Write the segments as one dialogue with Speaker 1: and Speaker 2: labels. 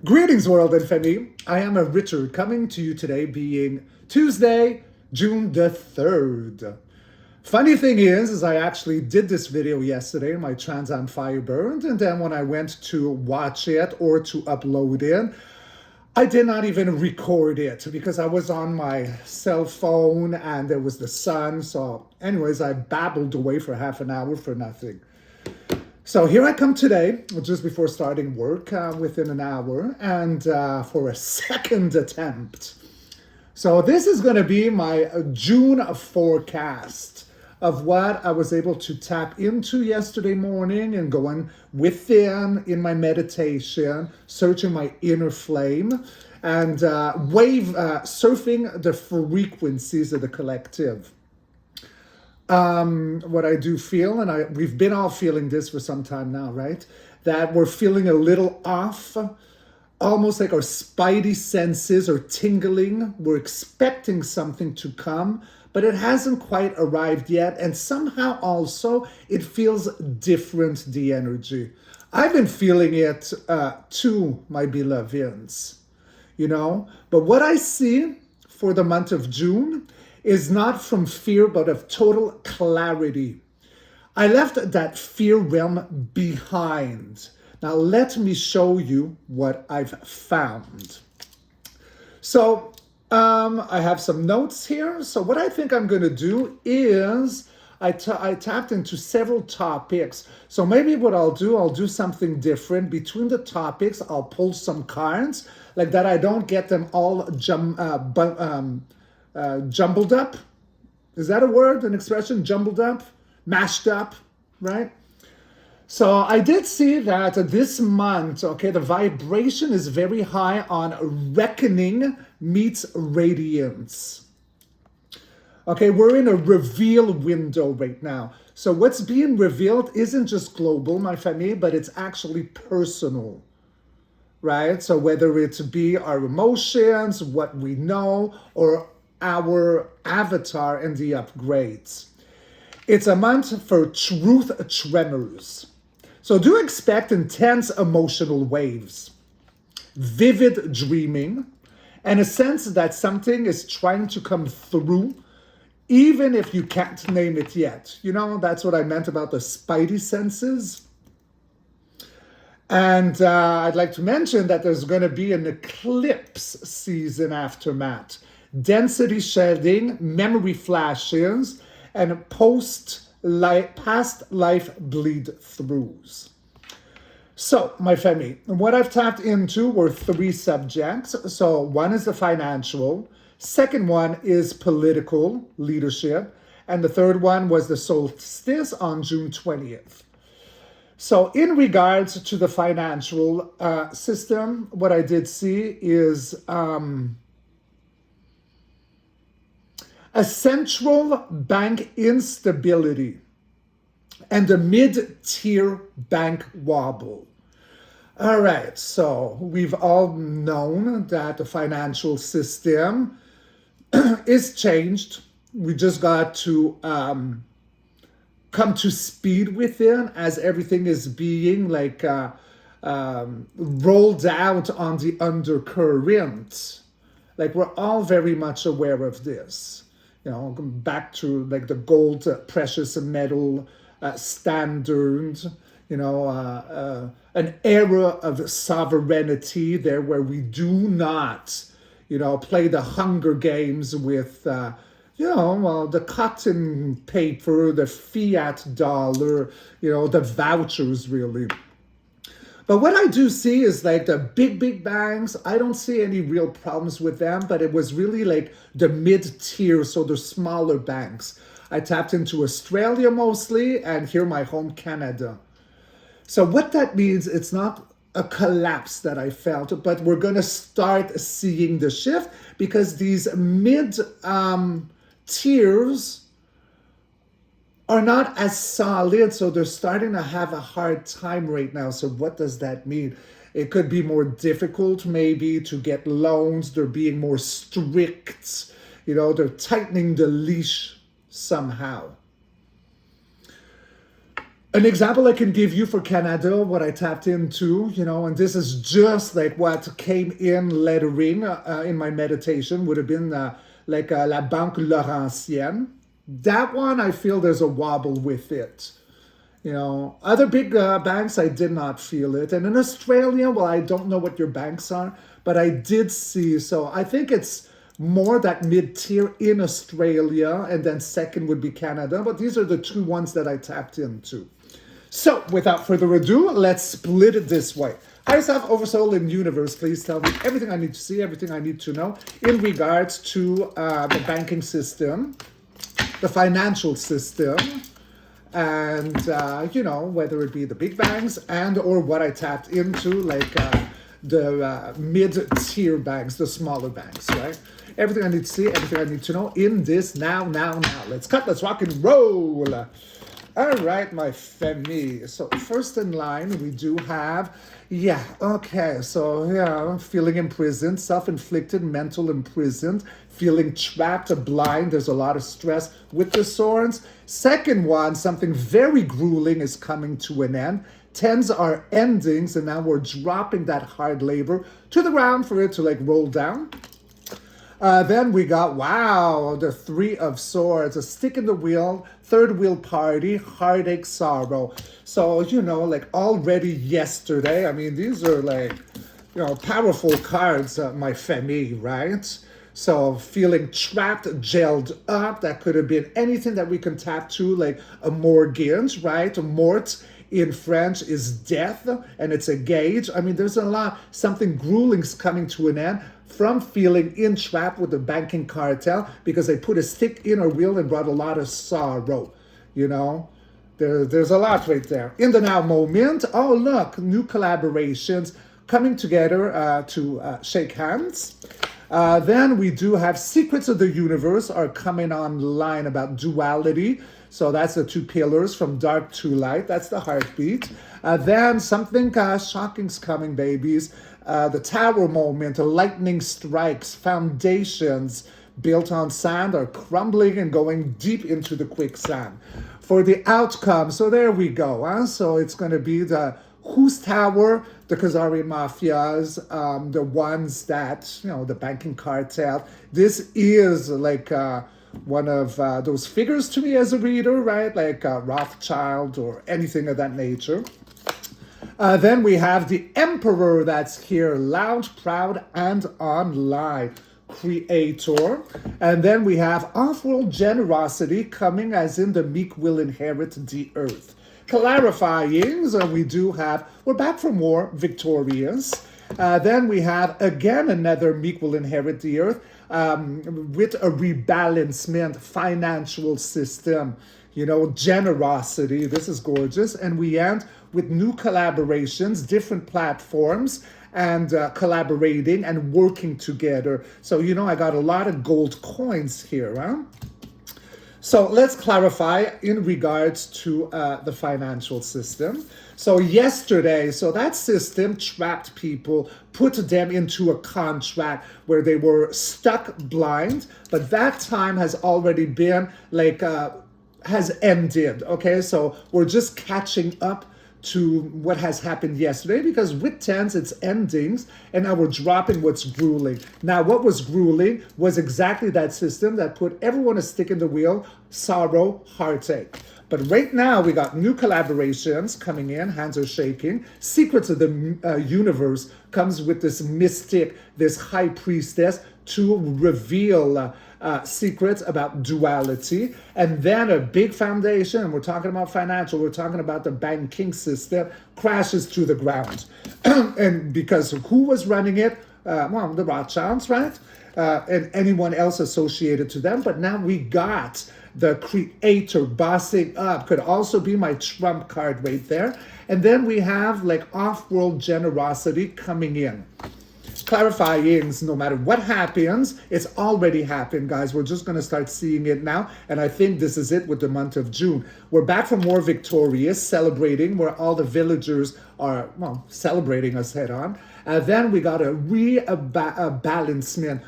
Speaker 1: Greetings, world and family. I am a Richard coming to you today being Tuesday, June the 3rd. Funny thing is I actually did this video yesterday, my Trans Am Firebird, and then when I went to watch it or to upload it, I did not even record it because I was on my cell phone and there was the sun. So anyways, I babbled away for half an hour for nothing. So here I come today, just before starting work within an hour, and for a second attempt. So this is going to be my June forecast of what I was able to tap into yesterday morning and going within in my meditation, searching my inner flame, and surfing the frequencies of the collective. What I do feel, and we've been all feeling this for some time now, right? That we're feeling a little off, almost like our spidey senses are tingling. We're expecting something to come, but it hasn't quite arrived yet. And somehow also it feels different, the energy. I've been feeling it too, my beloveds, But what I see for the month of June is not from fear, but of total clarity. I left that fear realm behind. Now let me show you what I've found. So I have some notes here. So what I think I'm going to do is I tapped into several topics. So maybe what I'll do something different. Between the topics, I'll pull some cards like that. I don't get them all jumbled up. Is that a word, an expression? Jumbled up, mashed up, right? So I did see that this month, the vibration is very high on reckoning meets radiance. Okay, we're in a reveal window right now. So what's being revealed isn't just global, my family, but it's actually personal. Right? So whether it be our emotions, what we know, or our avatar and the upgrades. It's a month for truth tremors. So do expect intense emotional waves, vivid dreaming, and a sense that something is trying to come through, even if you can't name it yet. That's what I meant about the spidey senses. And I'd like to mention that there's going to be an eclipse season aftermath. Density shedding, memory flashes, and past life bleed-throughs. So, my family, what I've tapped into were 3 subjects. So one is the financial, second one is political leadership, and the third one was the solstice on June 20th. So in regards to the financial system, what I did see is a central bank instability and a mid-tier bank wobble. All right, so we've all known that the financial system is changed. We just got to come to speed with it as everything is being rolled out on the undercurrent. Like we're all very much aware of this. Back to like the gold precious metal standard, an era of sovereignty there where we do not, play the Hunger Games with, the cotton paper, the fiat dollar, the vouchers really. But what I do see is like the big banks, I don't see any real problems with them, but it was really like the mid-tier, so the smaller banks. I tapped into Australia mostly, and here my home Canada. So what that means, it's not a collapse that I felt, but we're going to start seeing the shift because these mid-tiers are not as solid, so they're starting to have a hard time right now. So what does that mean? It could be more difficult maybe to get loans. They're being more strict. They're tightening the leash somehow. An example I can give you for Canada, what I tapped into, and this is just like what came in lettering in my meditation, would have been La Banque Laurentienne. That one, I feel there's a wobble with it. Other big banks, I did not feel it. And in Australia, well, I don't know what your banks are, but I did see. So I think it's more that mid-tier in Australia, and then second would be Canada. But these are the two ones that I tapped into. So without further ado, let's split it this way. Higher self, oversoul, and universe, please tell me everything I need to see, everything I need to know in regards to the banking system, the financial system, and, whether it be the big banks and or what I tapped into, like the mid-tier banks, the smaller banks, right? Everything I need to see, everything I need to know in this now. Let's cut, let's rock and roll. All right, my famille. So first in line, we do have, feeling imprisoned, self-inflicted, mental imprisoned, feeling trapped, blind. There's a lot of stress with the swords. Second one, something very grueling is coming to an end. Tens are endings, and now we're dropping that hard labor to the ground for it to roll down. Then we got, the Three of Swords, a stick in the wheel, third wheel party, heartache, sorrow. So, already yesterday, I mean, these are powerful cards, my famille, right? So feeling trapped, gelled up, that could have been anything that we can tap to, like a mortgage, right? A mort in French is death, and it's a gauge. I mean, there's a lot, something grueling's coming to an end from feeling entrapped with the banking cartel because they put a stick in our wheel and brought a lot of sorrow, There's a lot right there. In the now moment, oh look, new collaborations coming together to shake hands. Then we do have secrets of the universe are coming online about duality. So that's the two pillars from dark to light. That's the heartbeat. Then something shocking's coming, babies. The tower moment, lightning strikes, foundations built on sand are crumbling and going deep into the quicksand. For the outcome, so there we go. So it's going to be the whose tower, the Khazari mafias, the ones that, the banking cartel. This is like one of those figures to me as a reader, right? Like Rothschild or anything of that nature. Then we have the Emperor that's here, loud, proud, and online. Creator. And then we have off-world generosity coming as in the meek will inherit the earth. Clarifying, so we do have, we're back from war, victorious. Then we have, again, another meek will inherit the earth with a rebalancement, financial system, generosity. This is gorgeous. And we end with new collaborations, different platforms, and collaborating and working together. So, I got a lot of gold coins here, huh? So let's clarify in regards to the financial system. So yesterday, that system trapped people, put them into a contract where they were stuck blind, but that time has already been has ended, okay? So we're just catching up to what has happened yesterday, because with tens, it's endings, and now we're dropping what's grueling. Now, what was grueling was exactly that system that put everyone a stick in the wheel, sorrow, heartache. But right now, we got new collaborations coming in, hands are shaking. Secrets of the universe comes with this mystic, this high priestess to reveal secrets about duality. And then a big foundation, we're talking about financial, we're talking about the banking system, crashes to the ground. And because who was running it? The Rothschilds, right? And anyone else associated to them. But now we got the creator bossing up, could also be my trump card right there. And then we have off-world generosity coming in. Clarifying, no matter what happens, it's already happened, guys. We're just going to start seeing it now. And I think this is it with the month of June. We're back from war victorious, celebrating, where all the villagers are, celebrating us head on. Then we got a rebalancement.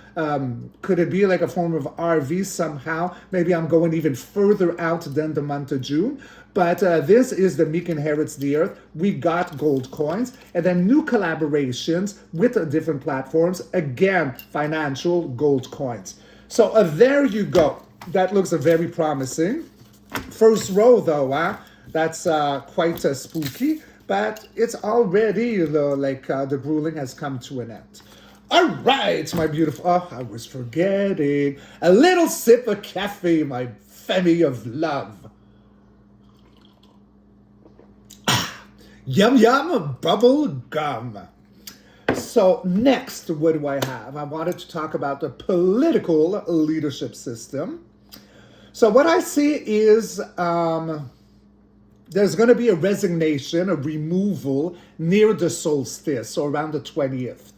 Speaker 1: Could it be like a form of RV somehow? Maybe I'm going even further out than the month of June. But this is the Meek Inherits the Earth. We got gold coins. And then new collaborations with different platforms. Again, financial gold coins. So there you go. That looks very promising. First row though, that's quite spooky. But it's already the grueling has come to an end. All right, my beautiful. Oh, I was forgetting. A little sip of cafe, my femi of love. Yum yum bubble gum. So next, what do I have? I wanted to talk about the political leadership system. So what I see is there's going to be a resignation, a removal near the solstice, so around the 20th.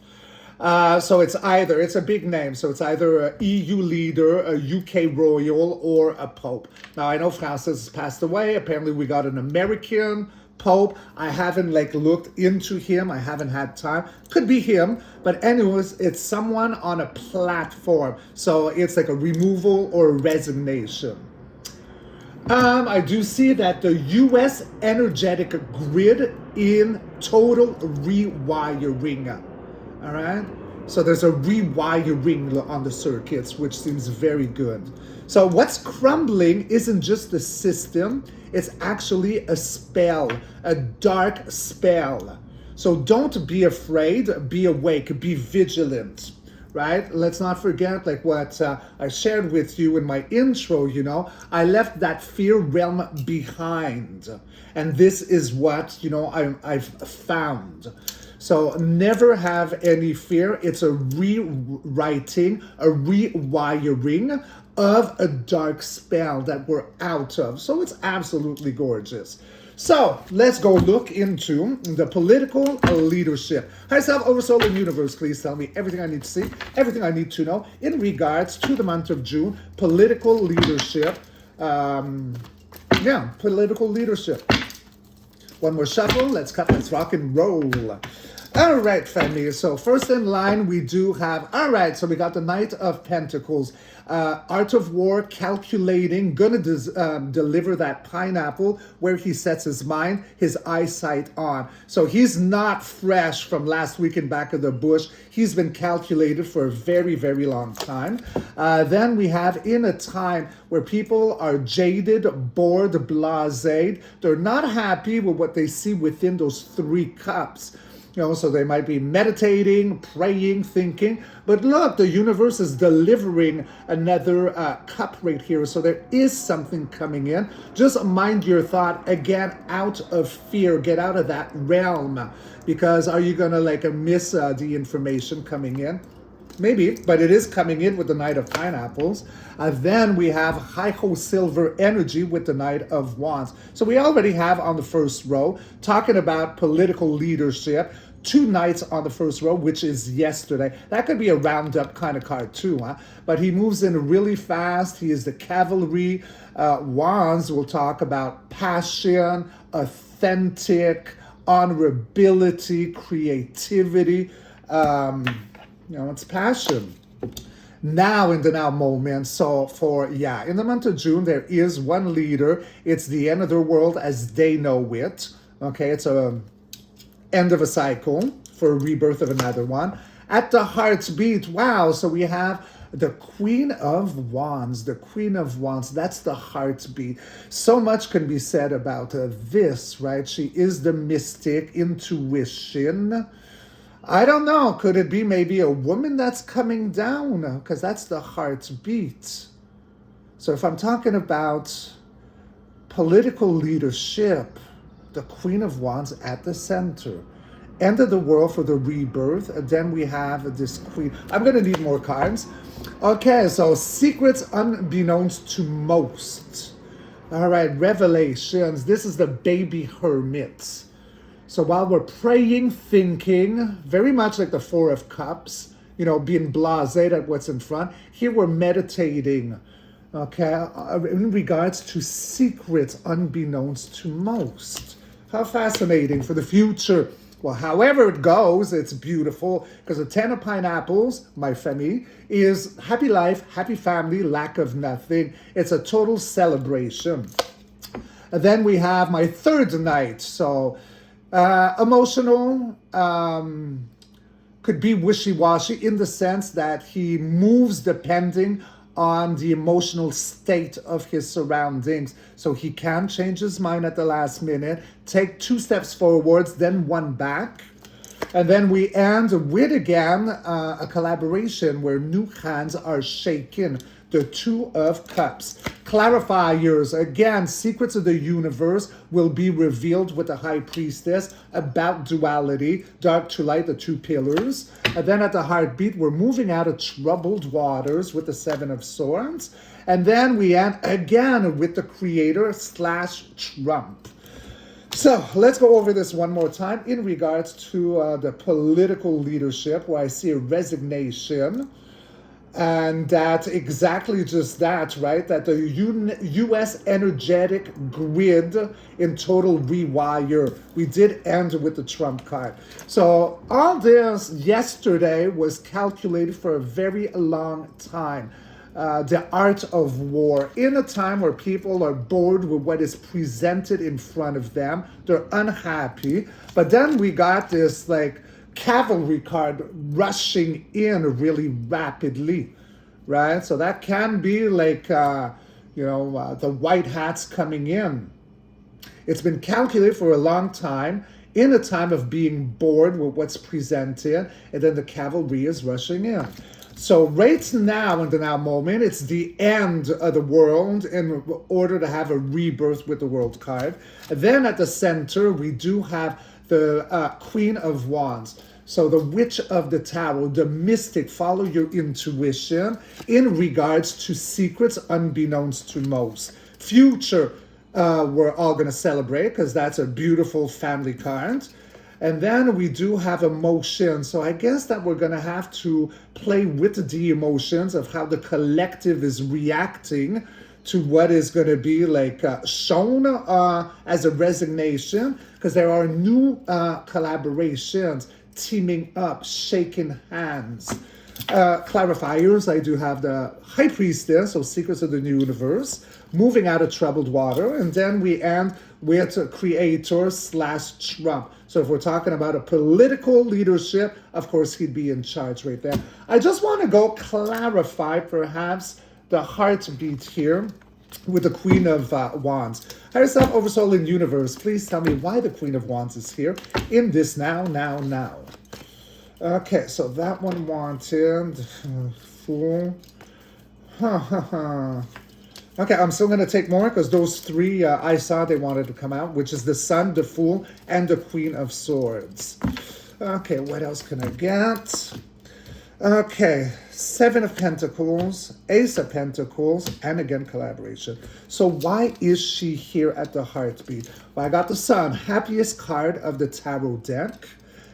Speaker 1: So it's a big name, so it's either an EU leader, a UK royal, or a pope. Now, I know Francis passed away. Apparently, we got an American pope. I haven't looked into him. I haven't had time. Could be him, but anyways, it's someone on a platform. So it's like a removal or a resignation. I do see that the U.S. energetic grid in total rewiring. All right? So there's a rewiring on the circuits, which seems very good. So what's crumbling isn't just the system, it's actually a spell, a dark spell. So don't be afraid, be awake, be vigilant. Right? Let's not forget what I shared with you in my intro, I left that fear realm behind. And this is what, I've found. So never have any fear. It's a rewriting, a rewiring of a dark spell that we're out of. So it's absolutely gorgeous. So let's go look into the political leadership. High self, oversoul, and universe, please tell me everything I need to see, everything I need to know in regards to the month of June, political leadership. Political leadership. One more shuffle. Let's cut, let's rock and roll. All right, family. So first in line, we do have, all right, so we got the Knight of Pentacles. Art of War, calculating, gonna deliver that pineapple where he sets his mind, his eyesight on. So he's not fresh from last week in Back of the Bush. He's been calculated for a very, very long time. Then we have in a time where people are jaded, bored, blasé. They're not happy with what they see within those 3 cups. So they might be meditating, praying, thinking. But look, the universe is delivering another cup right here. So there is something coming in. Just mind your thought, again, out of fear. Get out of that realm. Because are you going to miss the information coming in? Maybe, but it is coming in with the Knight of Pineapples. Then we have High-Ho Silver energy with the Knight of Wands. So we already have on the first row, talking about political leadership, 2 knights on the first row, which is yesterday. That could be a roundup kind of card too, But he moves in really fast. He is the cavalry. Wands will talk about passion, authentic, honorability, creativity. It's passion. Now in the now moment. So in the month of June, there is one leader. It's the end of the world as they know it. Okay, it's a end of a cycle for a rebirth of another one. At the heart's beat, wow. So we have the Queen of Wands. The Queen of Wands, that's the heartbeat. So much can be said about this, right? She is the mystic, intuition. I don't know. Could it be maybe a woman that's coming down? Because that's the heartbeat. So if I'm talking about political leadership, the Queen of Wands at the center. End of the world for the rebirth. And then we have this Queen. I'm going to need more cards. Okay, so secrets unbeknownst to most. All right, revelations. This is the baby hermit. So while we're praying, thinking, very much like the 4 of Cups, being blasé at what's in front, here we're meditating, okay, in regards to secrets unbeknownst to most. How fascinating for the future. Well, however it goes, it's beautiful because the 10 of pineapples, my famille, is happy life, happy family, lack of nothing. It's a total celebration. And then we have my third knight. So emotional, could be wishy-washy in the sense that he moves depending on the emotional state of his surroundings. So he can change his mind at the last minute, take 2 steps forwards, then 1 back. And then we end with, again, a collaboration where new hands are shaken. The 2 of Cups. Clarifiers, again, secrets of the universe will be revealed with the High Priestess about duality, dark to light, the 2 pillars. And then at the heartbeat, we're moving out of troubled waters with the 7 of Swords. And then we end again with the Creator / Trump. So let's go over this one more time in regards to the political leadership, where I see a resignation. And that exactly just that, right? That the U.S. energetic grid in total rewire. We did end with the Trump card. So all this yesterday was calculated for a very long time. The art of war. In a time where people are bored with what is presented in front of them. They're unhappy. But then we got this like cavalry card rushing in really rapidly, right? So that can be like, the white hats coming in. It's been calculated for a long time in a time of being bored with what's presented, and then the cavalry is rushing in. So right now, in the now moment, it's the end of the world in order to have a rebirth with the world card. And then at the center, we do have the Queen of Wands. So the Witch of the Tarot, the mystic, follow your intuition in regards to secrets unbeknownst to most. Future, we're all going to celebrate because that's a beautiful family card. And then we do have emotions. So I guess that we're going to have to play with the emotions of how the collective is reacting to what is going to be like shown as a resignation, because there are new collaborations, teaming up, shaking hands. Clarifiers, I do have the High Priestess, so Secrets of the Universe, moving out of troubled water, and then we end with Creator / Trump. So if we're talking about a political leadership, of course he'd be in charge right there. I just want to go clarify perhaps the heartbeat here with the Queen of Wands. Higher Self, Oversoul, and Universe, please tell me why the Queen of Wands is here in this now. Okay, so that one wanted Fool. Okay, I'm still going to take more because those 3 I saw they wanted to come out, which is the Sun, the Fool, and the Queen of Swords. Okay, what else can I get? Okay, 7 of Pentacles, Ace of Pentacles, and again, collaboration. So why is she here at the heartbeat? Well, I got the Sun, happiest card of the tarot deck.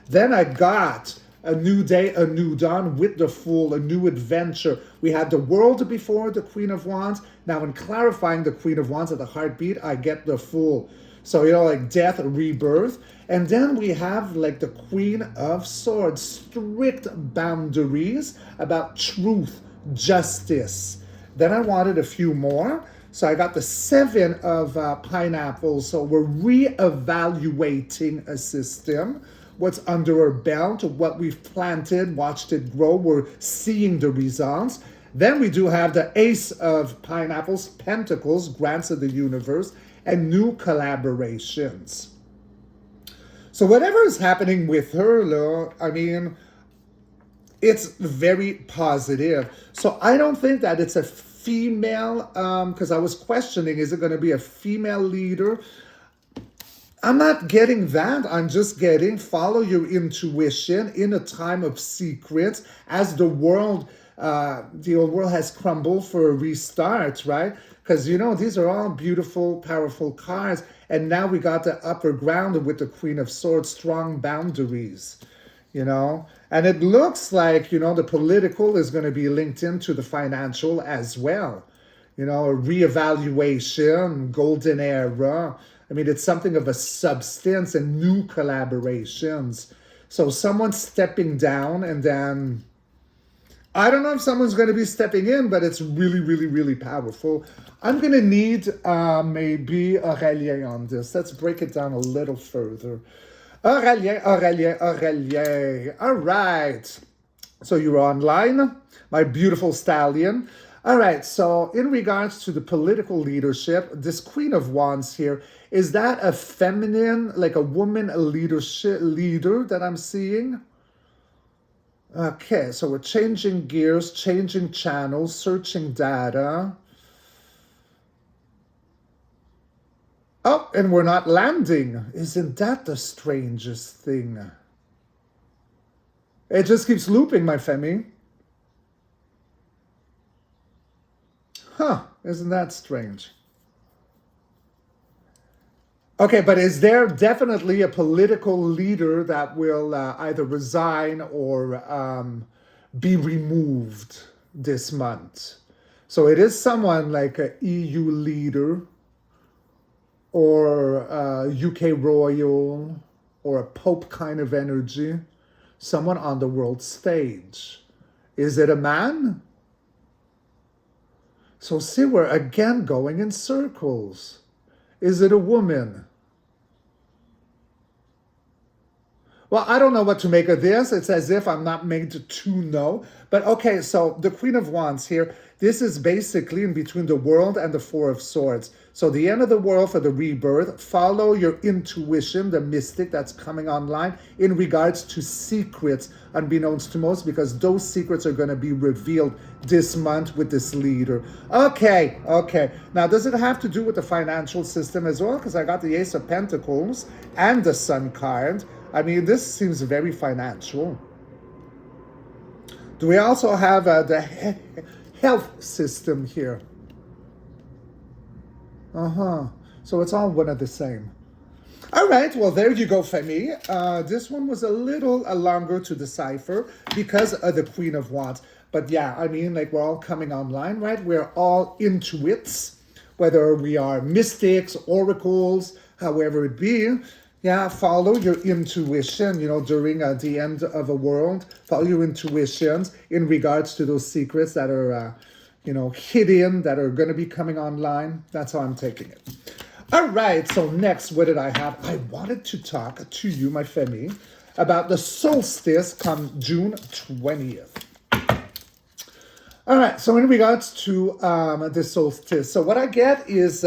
Speaker 1: Then I got a new day, a new dawn with the Fool, a new adventure. We had the World before the Queen of Wands. Now in clarifying the Queen of Wands at the heartbeat, I get the Fool. So, like death, rebirth. And then we have like the Queen of Swords, strict boundaries about truth, justice. Then I wanted a few more. So I got the 7 of pineapples. So we're reevaluating a system. What's under our belt, what we've planted, watched it grow. We're seeing the results. Then we do have the Ace of Pineapples, Pentacles, Grants of the Universe, and new collaborations. So whatever is happening with her, I mean, it's very positive. So I don't think that it's a female, because I was questioning, is it going to be a female leader? I'm not getting that. I'm just getting follow your intuition in a time of secrets as the world, the old world has crumbled for a restart, right? Because, these are all beautiful, powerful cards. And now we got the upper ground with the Queen of Swords, strong boundaries, And it looks like, the political is going to be linked into the financial as well. A reevaluation, golden era, I mean, it's something of a substance and new collaborations. So someone's stepping down, and then I don't know if someone's going to be stepping in, but it's really, really, really powerful. I'm going to need maybe Aurélien on this. Let's break it down a little further. Aurélien. All right. So you're online, my beautiful stallion. All right. So in regards to the political leadership, this Queen of Wands here, is that a feminine, like a woman, a leader that I'm seeing? Okay, so we're changing gears, changing channels, searching data. Oh, and we're not landing. Isn't that the strangest thing? It just keeps looping, my Femi. Huh, isn't that strange? Okay, but is there definitely a political leader that will either resign or be removed this month? So it is someone like an EU leader or a UK royal or a pope kind of energy, someone on the world stage. Is it a man? So see, we're again going in circles. Is it a woman? Well, I don't know what to make of this. It's as if I'm not made to know. But okay, so the Queen of Wands here, this is basically in between the World and the Four of Swords. So the end of the world for the rebirth, follow your intuition, the mystic that's coming online in regards to secrets, unbeknownst to most, because those secrets are going to be revealed this month with this leader. Okay. Now, does it have to do with the financial system as well? Because I got the Ace of Pentacles and the Sun card. I mean, this seems very financial. Do we also have the health system here? So it's all one of the same. All right, well, there you go, Femi. This one was a little longer to decipher because of the Queen of Wands. But yeah, I mean, like, we're all coming online, right? We're all intuits, whether we are mystics, oracles, however it be. Yeah, follow your intuition, during the end of a world. Follow your intuitions in regards to those secrets that are, hidden, that are going to be coming online. That's how I'm taking it. All right, so next, what did I have? I wanted to talk to you, my Femi, about the solstice come June 20th. All right, so in regards to the solstice, so what I get is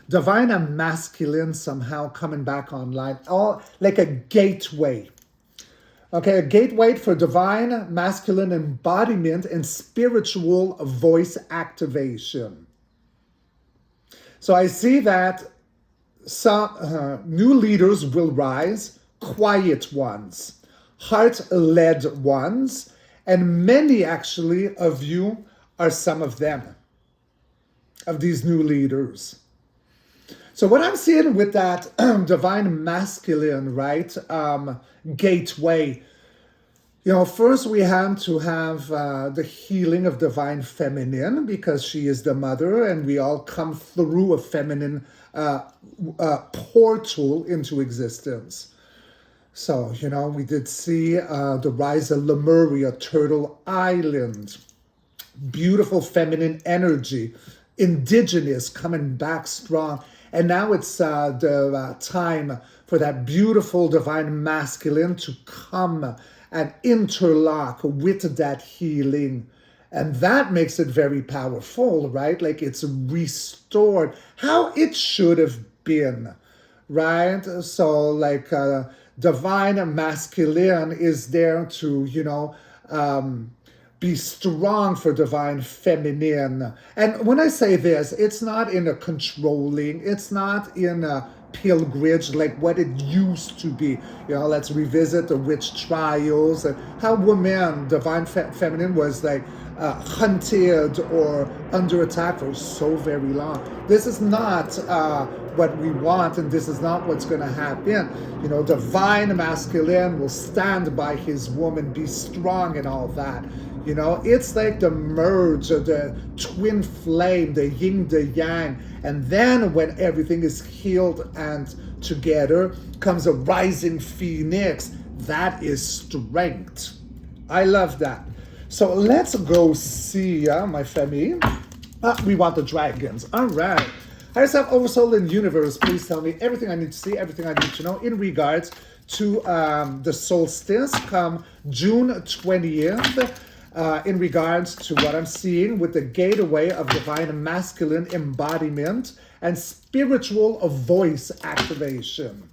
Speaker 1: divine and masculine somehow coming back online, all like a gateway. Okay, a gateway for divine masculine embodiment and spiritual voice activation. So I see that some new leaders will rise, quiet ones, heart-led ones, and many actually of you are some of them, of these new leaders. So what I'm seeing with that divine masculine, right, gateway, first we have to have the healing of divine feminine because she is the mother and we all come through a feminine portal into existence. So, we did see the rise of Lemuria, Turtle Island, beautiful feminine energy, indigenous coming back strong. And now it's the time for that beautiful divine masculine to come and interlock with that healing. And that makes it very powerful, right? Like it's restored how it should have been, right? So like divine masculine is there to, be strong for divine feminine. And when I say this, it's not in a controlling, it's not in a pilgrimage like what it used to be. Let's revisit the witch trials and how women, divine feminine was like hunted or under attack for so very long. This is not what we want, and this is not what's going to happen. You know, divine masculine will stand by his woman, be strong and all that. You know, it's like the merge of the twin flame, the yin, the yang. And then when everything is healed and together comes a rising phoenix. That is strength. I love that. So let's go see, my family. We want the dragons. All right. Higher self, oversoul, and universe, please tell me everything I need to see, everything I need to know in regards to the solstice come June 20th, in regards to what I'm seeing with the gateway of divine masculine embodiment and spiritual voice activation.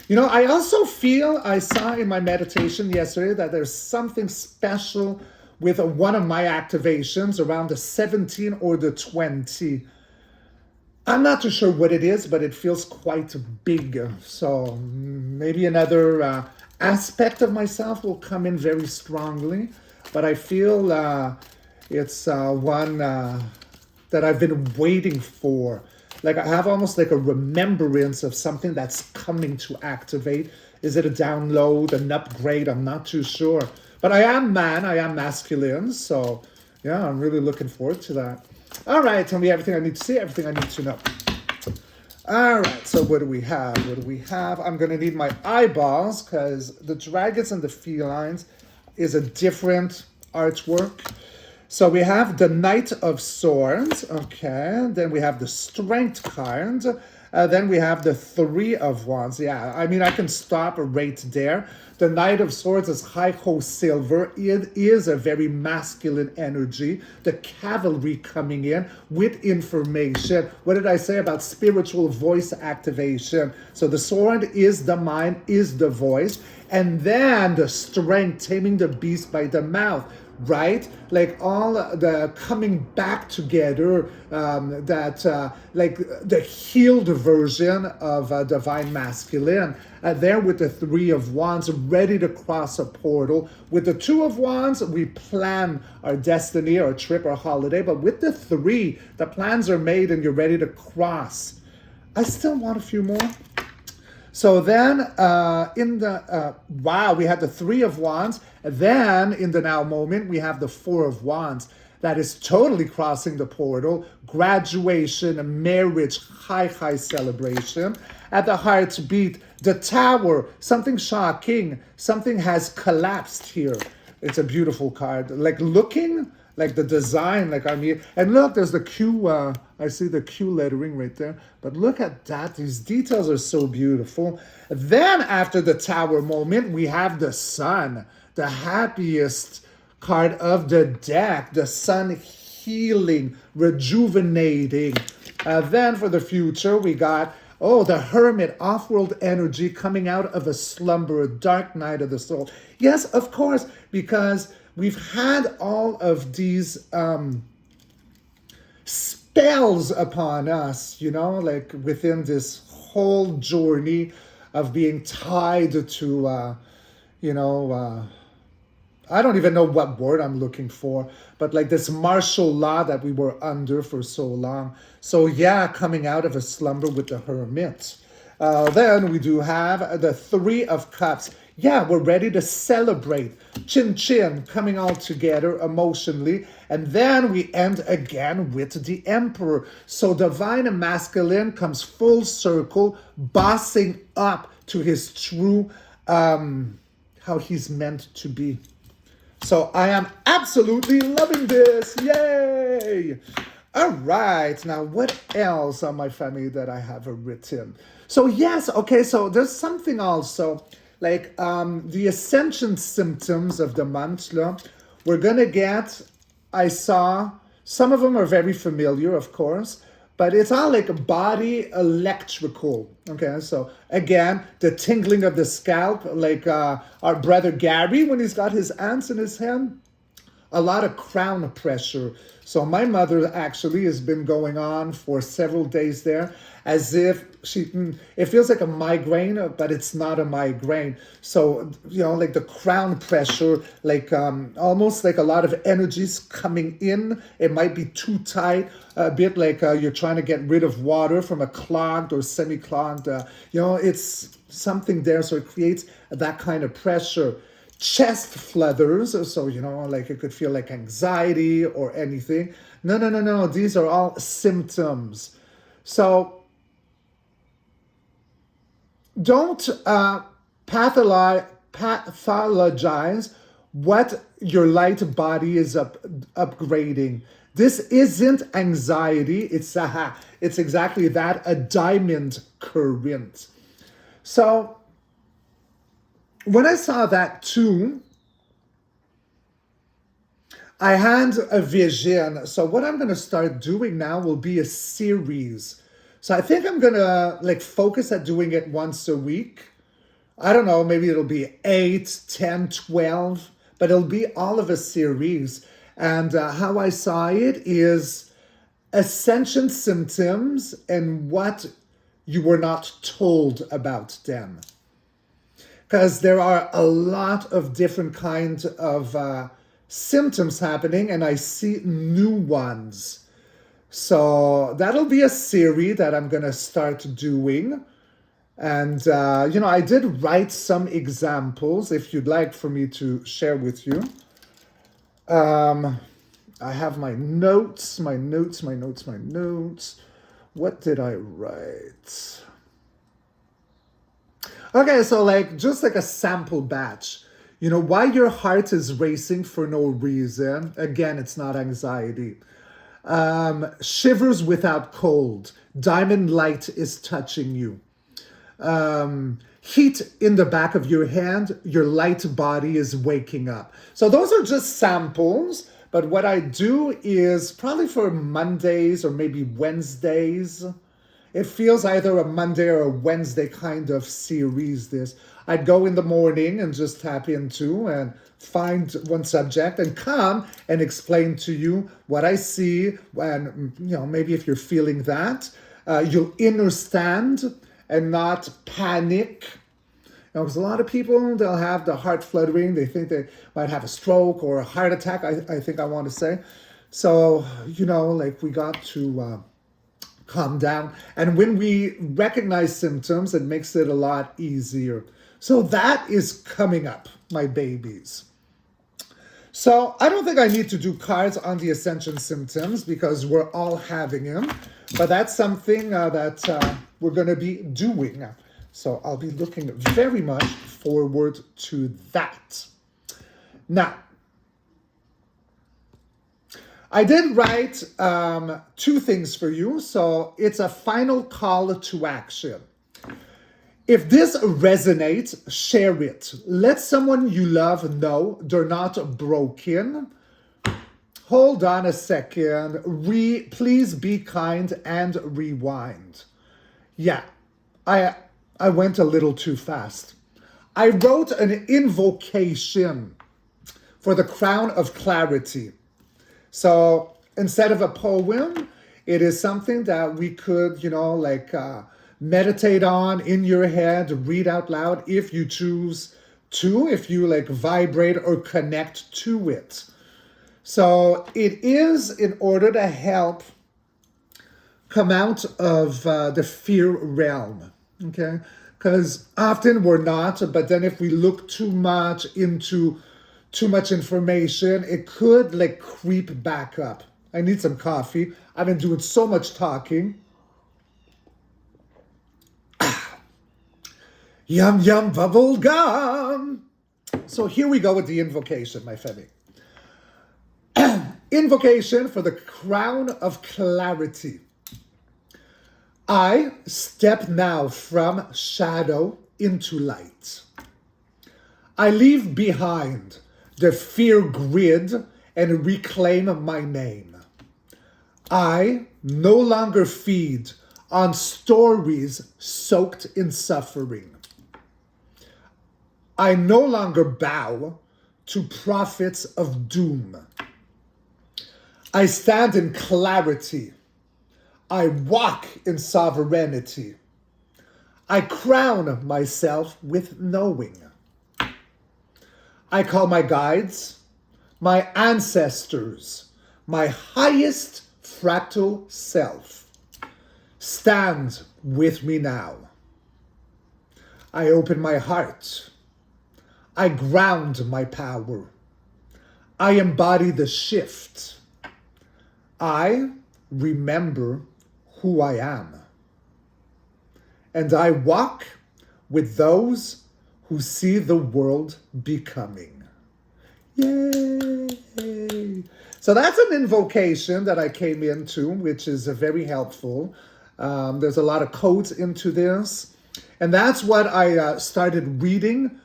Speaker 1: You know, I also feel, I saw in my meditation yesterday that there's something special with one of my activations around the 17 or the 20. I'm not too sure what it is, but it feels quite big. So maybe another aspect of myself will come in very strongly. But I feel it's one that I've been waiting for. Like I have almost like a remembrance of something that's coming to activate. Is it a download, an upgrade? I'm not too sure. But I am man, I am masculine. So yeah, I'm really looking forward to that. All right, tell me everything I need to see, everything I need to know. All right, so what do we have? What do we have? I'm going to need my eyeballs because the dragons and the felines is a different artwork. So we have the Knight of Swords, okay. Then we have the Strength card. Then we have the Three of Wands. Yeah, I mean, I can stop right there. The Knight of Swords is high-ho silver. It is a very masculine energy. The cavalry coming in with information. What did I say about spiritual voice activation? So the sword is the mind, is the voice. And then the strength, taming the beast by the mouth. Right? Like all the coming back together, like the healed version of divine masculine. There with the Three of Wands, ready to cross a portal. With the Two of Wands, we plan our destiny, our trip, our holiday. But with the three, the plans are made and you're ready to cross. I still want a few more. So then in the, wow, we had the Three of Wands. Then in the now moment, we have the Four of Wands. That is totally crossing the portal. Graduation, marriage, high celebration. At the heartbeat, the Tower, something shocking. Something has collapsed here. It's a beautiful card. Like looking, like the design, like I mean, and look, there's the Q, I see the Q lettering right there. But look at that, these details are so beautiful. Then after the Tower moment, we have the Sun, the happiest card of the deck. The Sun healing, rejuvenating. Then for the future, we got, oh, the Hermit, off-world energy coming out of a slumber, a dark night of the soul. Yes, of course, because we've had all of these spells upon us, you know, like within this whole journey of being tied to, you know, I don't even know what word I'm looking for, but like this martial law that we were under for so long. So yeah, coming out of a slumber with the Hermit. Then we do have the Three of Cups. Yeah, we're ready to celebrate. Chin chin, coming all together emotionally. And then we end again with the Emperor. So divine and masculine comes full circle, bossing up to his true, how he's meant to be. So I am absolutely loving this. Yay! All right. Now, what else on my family that I have written? So yes, okay, so there's something also like the Ascension symptoms of the month. We're going to get, I saw, some of them are very familiar, of course, but it's all like body electrical. Okay, so again, the tingling of the scalp, like our brother Gary when he's got his ants in his hand. a lot of crown pressure. So my mother actually has been going on for several days there as if it feels like a migraine, but it's not a migraine. So, like the crown pressure, like almost like a lot of energies coming in. It might be too tight, a bit like you're trying to get rid of water from a clogged or semi-clogged, it's something there. So it creates that kind of pressure. Chest flutters, so like it could feel like anxiety or anything. No, these are all symptoms. So don't pathologize what your light body is upgrading. This isn't anxiety, it's exactly that, a diamond current. So when I saw that too, I had a vision. So what I'm going to start doing now will be a series. So I think I'm going to focus at doing it once a week. I don't know, maybe it'll be 8, 10, 12, but it'll be all of a series. And how I saw it is Ascension symptoms and what you were not told about them. Because there are a lot of different kinds of symptoms happening, and I see new ones. So that'll be a series that I'm going to start doing. And, I did write some examples if you'd like for me to share with you. I have my notes. What did I write? Okay, so just like a sample batch. Why your heart is racing for no reason. Again, it's not anxiety. Shivers without cold. Diamond light is touching you. Heat in the back of your hand. Your light body is waking up. So those are just samples. But what I do is probably for Mondays or maybe Wednesdays. It feels either a Monday or a Wednesday kind of series, this. I'd go in the morning and just tap into and find one subject and come and explain to you what I see. And, maybe if you're feeling that, you'll understand and not panic. Because a lot of people, they'll have the heart fluttering. They think they might have a stroke or a heart attack, I think I want to say. So, we got to calm down. And when we recognize symptoms, it makes it a lot easier. So that is coming up, my babies. So I don't think I need to do cards on the Ascension symptoms because we're all having them. But that's something that we're going to be doing. So I'll be looking very much forward to that. Now, I did write 2 things for you. So it's a final call to action. If this resonates, share it. Let someone you love know they're not broken. Hold on a second. Please be kind and rewind. Yeah, I went a little too fast. I wrote an invocation for the crown of clarity. So instead of a poem, it is something that we could, meditate on in your head, read out loud if you choose to, if you vibrate or connect to it. So it is in order to help come out of the fear realm, okay? Because often we're not, but then if we look too much into too much information, it could creep back up. I need some coffee. I've been doing so much talking. Yum, yum, bubble gum. So here we go with the invocation, my family. Invocation for the crown of clarity. I step now from shadow into light. I leave behind the fear grid and reclaim my name. I no longer feed on stories soaked in suffering. I no longer bow to prophets of doom. I stand in clarity. I walk in sovereignty. I crown myself with knowing. I call my guides, my ancestors, my highest fractal self. Stand with me now. I open my heart. I ground my power. I embody the shift. I remember who I am. And I walk with those who see the world becoming. Yay! So that's an invocation that I came into, which is very helpful. There's a lot of codes into this. And that's what I started reading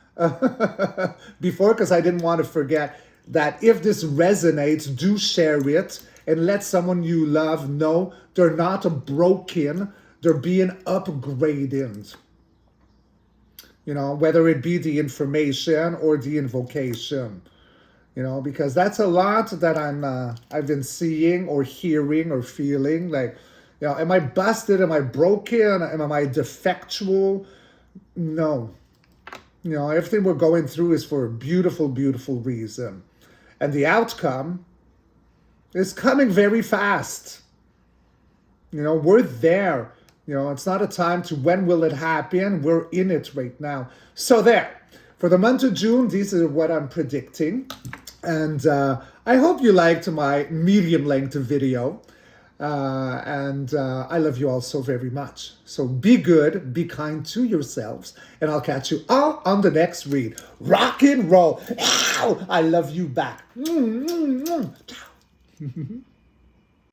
Speaker 1: before, because I didn't want to forget that if this resonates, do share it and let someone you love know they're not broken, they're being upgraded. You know, whether it be the information or the invocation, you know, because that's a lot that I've been seeing or hearing or feeling like, you know, am I busted? Am I broken? Am I defectual? No. You know, everything we're going through is for a beautiful, beautiful reason. And the outcome is coming very fast. You know, we're there. You know, it's not a time to when will it happen. We're in it right now. So there. For the month of June, these are what I'm predicting. And I hope you liked my medium length video. And I love you all so very much. So be good, be kind to yourselves, and I'll catch you all on the next read. Rock and roll. Ow! I love you back. Ciao.